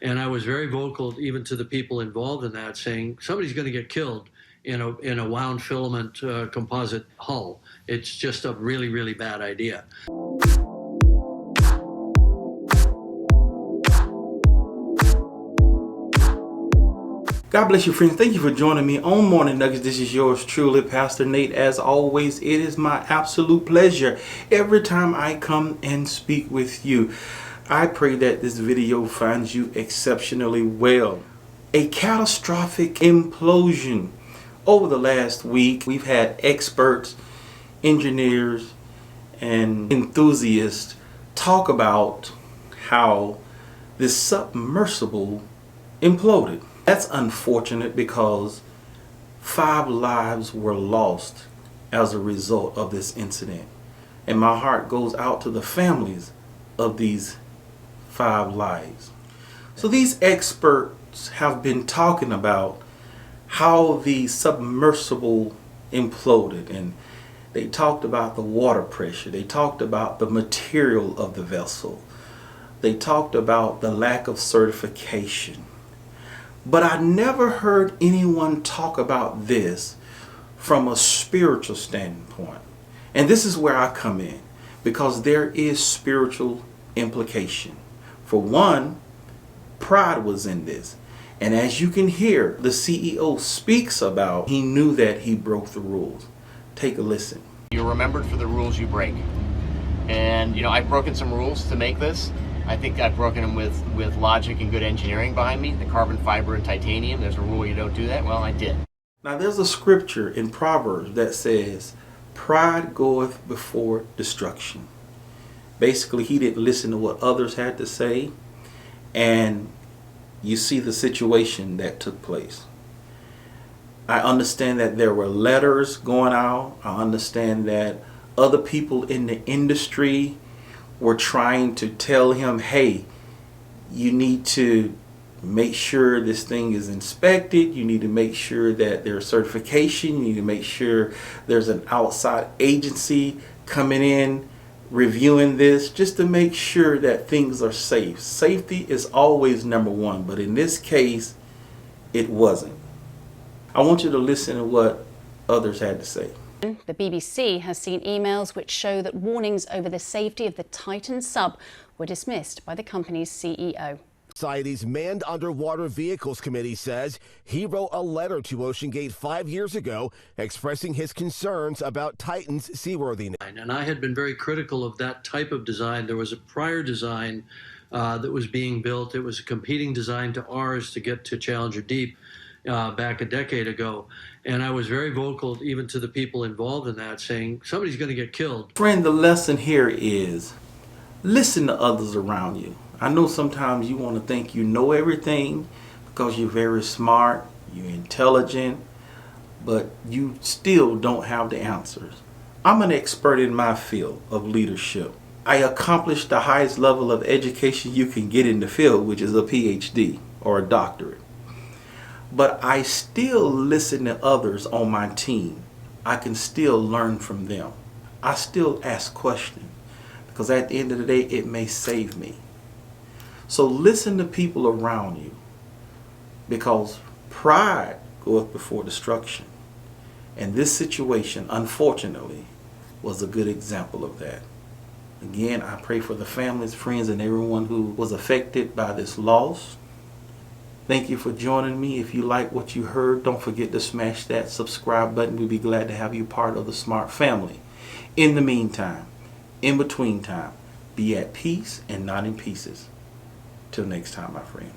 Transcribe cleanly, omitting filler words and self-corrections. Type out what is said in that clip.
And I was very vocal even to the people involved in that, saying somebody's going to get killed in a wound filament composite hull. It's just a really, really bad idea. God bless you, friends. Thank you for joining me on Morning Nuggets. This is yours truly, Pastor Nate. As always, it is my absolute pleasure every time I come and speak with you. I pray that this video finds you exceptionally well. A catastrophic implosion. Over the last week, we've had experts, engineers, and enthusiasts talk about how this submersible imploded. That's unfortunate because 5 lives were lost as a result of this incident. And my heart goes out to the families of these 5 lives. So these experts have been talking about how the submersible imploded, and they talked about the water pressure. They talked about the material of the vessel. They talked about the lack of certification. But I never heard anyone talk about this from a spiritual standpoint. And this is where I come in, because there is spiritual implication. For one, pride was in this. And as you can hear, the CEO speaks about he knew that he broke the rules. Take a listen. You're remembered for the rules you break. And, I've broken some rules to make this. I think I've broken them with logic and good engineering behind me. The carbon fiber and titanium, there's a rule you don't do that. Well, I did. Now there's a scripture in Proverbs that says, pride goeth before destruction. Basically, he didn't listen to what others had to say. And you see the situation that took place. I understand that there were letters going out. I understand that other people in the industry were trying to tell him, hey, you need to make sure this thing is inspected. You need to make sure that there's certification. You need to make sure there's an outside agency coming in, reviewing this, just to make sure that things are safe. Safety is always number one, but in this case, it wasn't. I want you to listen to what others had to say. The BBC has seen emails which show that warnings over the safety of the Titan sub were dismissed by the company's CEO. Society's Manned Underwater Vehicles Committee says he wrote a letter to OceanGate 5 years ago expressing his concerns about Titan's seaworthiness. And I had been very critical of that type of design. There was a prior design that was being built. It was a competing design to ours to get to Challenger Deep back a decade ago. And I was very vocal even to the people involved in that, saying somebody's going to get killed. Friend, the lesson here is listen to others around you. I know sometimes you want to think you know everything because you're very smart, you're intelligent, but you still don't have the answers. I'm an expert in my field of leadership. I accomplished the highest level of education you can get in the field, which is a PhD or a doctorate. But I still listen to others on my team. I can still learn from them. I still ask questions because at the end of the day, it may save me. So listen to people around you, because pride goeth before destruction. And this situation, unfortunately, was a good example of that. Again, I pray for the families, friends, and everyone who was affected by this loss. Thank you for joining me. If you like what you heard, don't forget to smash that subscribe button. We'd be glad to have you part of the Smart family. In the meantime, in between time, be at peace and not in pieces. Till next time, my friend.